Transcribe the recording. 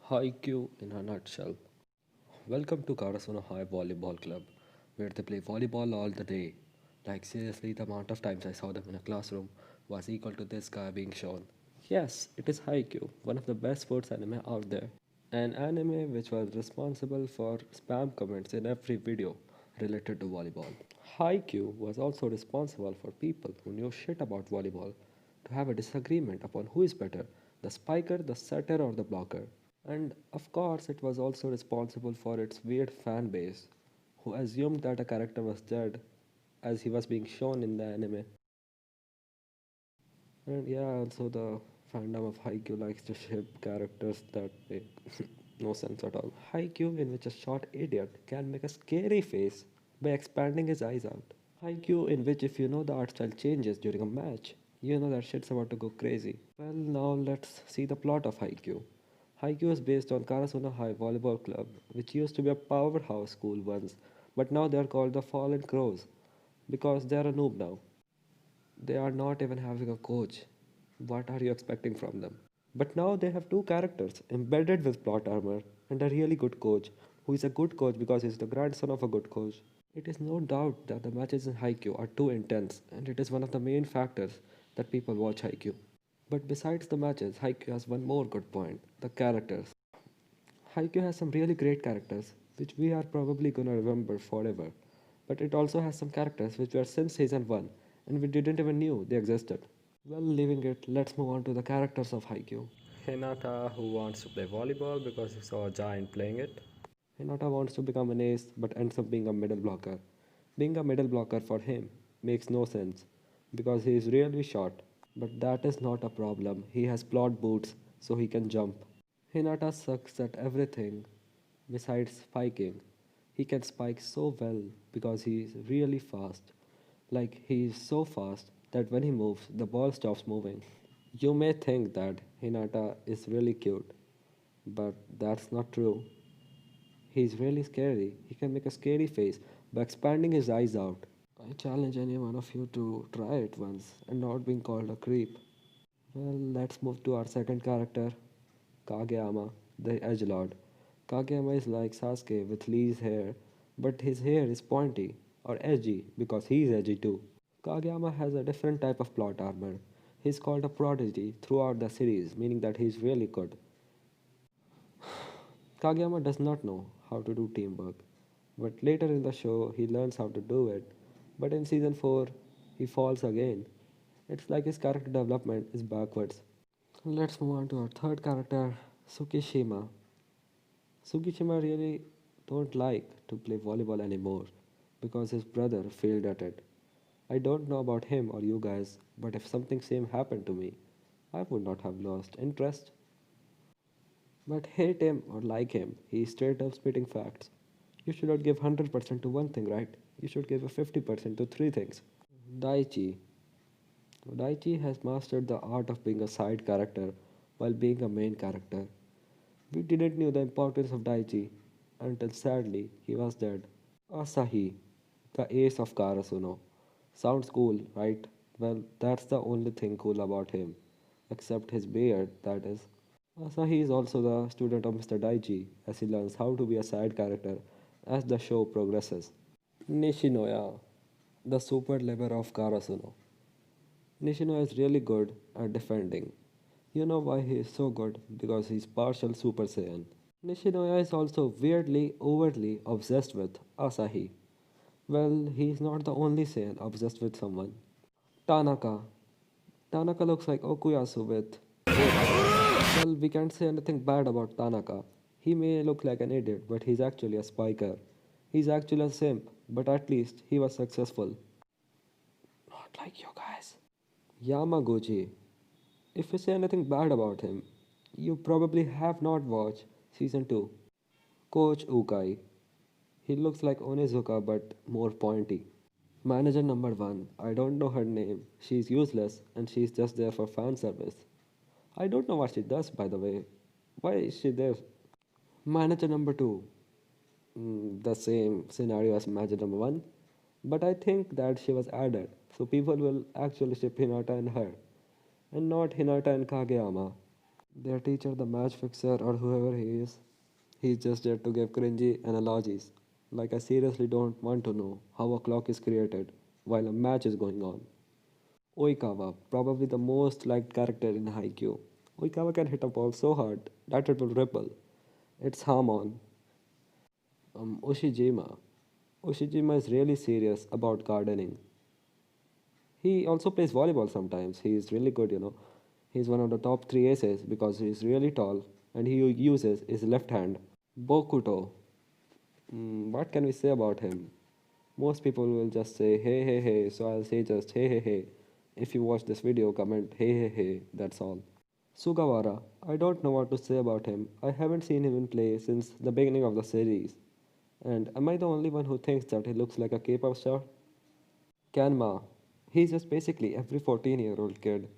Haikyuu in a nutshell. Welcome to Karasuno High Volleyball Club, where they play volleyball all the day. Like seriously, the amount of times I saw them in a classroom was equal to this guy being shown. Yes, it is Haikyuu, one of the best sports anime out there. An anime which was responsible for spam comments in every video related to volleyball. Haikyuu was also responsible for people who knew shit about volleyball to have a disagreement upon who is better, the spiker, the setter, or the blocker. And of course, it was also responsible for its weird fan base, who assumed that a character was dead as he was being shown in the anime. And yeah, also the fandom of Haikyuu likes to ship characters that make no sense at all. Haikyuu, in which a short idiot can make a scary face by expanding his eyes out. Haikyuu, in which if you know the art style changes during a match, you know that shit's about to go crazy. Well, now let's see the plot of Haikyuu. Haikyuu is based on Karasuno High Volleyball Club, which used to be a powerhouse school once, but now they are called the Fallen Crows because they are a noob now. They are not even having a coach. What are you expecting from them? But now they have two characters embedded with plot armor and a really good coach, who is a good coach because he is the grandson of a good coach. It is no doubt that the matches in Haikyuu are too intense, and it is one of the main factors that people watch Haikyuu. But besides the matches, Haikyuu has one more good point, the characters. Haikyuu has some really great characters, which we are probably gonna remember forever. But it also has some characters which were since season 1 and we didn't even knew they existed. Well, leaving it, let's move on to the characters of Haikyuu. Hinata, who wants to play volleyball because he saw a giant playing it. Hinata wants to become an ace but ends up being a middle blocker. Being a middle blocker for him makes no sense because he is really short. But that is not a problem. He has plot boots so he can jump. Hinata sucks at everything besides spiking. He can spike so well because he is really fast. Like he is so fast that when he moves, the ball stops moving. You may think that Hinata is really cute, but that's not true. He's really scary. He can make a scary face by expanding his eyes out. I challenge any one of you to try it once and not being called a creep. Well, let's move to our second character, Kageyama, the Edgelord. Kageyama is like Sasuke with Lee's hair, but his hair is pointy or edgy because he is edgy too. Kageyama has a different type of plot armor. He's called a prodigy throughout the series, meaning that he's really good. Kageyama does not know how to do teamwork, but later in the show he learns how to do it. But in season 4, he falls again. It's like his character development is backwards. Let's move on to our third character, Tsukishima. Tsukishima really don't like to play volleyball anymore because his brother failed at it. I don't know about him or you guys, but if something same happened to me, I would not have lost interest. But hate him or like him, he is straight up spitting facts. You should not give 100% to one thing, right? You should give a 50% to three things. Daichi. Daichi has mastered the art of being a side character while being a main character. We didn't know the importance of Daichi until sadly he was dead. Asahi, the ace of Karasuno. Sounds cool, right? Well, that's the only thing cool about him. Except his beard, that is. Asahi is also the student of Mr. Daichi as he learns how to be a side character as the show progresses. Nishinoya, the super lever of Karasuno. Nishinoya is really good at defending. You know why he is so good? Because he's partial Super Saiyan. Nishinoya is also weirdly, overtly obsessed with Asahi. Well, he's not the only Saiyan obsessed with someone. Tanaka. Tanaka looks like Okuyasu with well, we can't say anything bad about Tanaka. He may look like an idiot, but he's actually a spiker. He's actually a simp, but at least he was successful. Not like you guys. Yamaguchi. If you say anything bad about him, you probably have not watched season 2. Coach Ukai. He looks like Onizuka but more pointy. Manager number 1. I don't know her name. She's useless and she's just there for fan service. I don't know what she does, by the way. Why is she there? Manager number 2. The same scenario as manager number 1. But I think that she was added, so people will actually ship Hinata and her, and not Hinata and Kageyama. Their teacher, the match fixer, or whoever he is, he's just there to give cringy analogies. Like, I seriously don't want to know how a clock is created while a match is going on. Oikawa, probably the most liked character in Haikyuu. Oikawa can hit a ball so hard that it will ripple. It's Hamon. Ushijima. Ushijima is really serious about gardening. He also plays volleyball sometimes. He is really good. He's one of the top three aces because he's really tall and he uses his left hand. Bokuto. What can we say about him? Most people will just say hey hey hey, so I'll say just hey hey hey. If you watch this video, comment hey hey hey, that's all. Sugawara. I don't know what to say about him. I haven't seen him in play since the beginning of the series. And am I the only one who thinks that he looks like a K-pop star? Kanma. He's just basically every 14-year-old kid.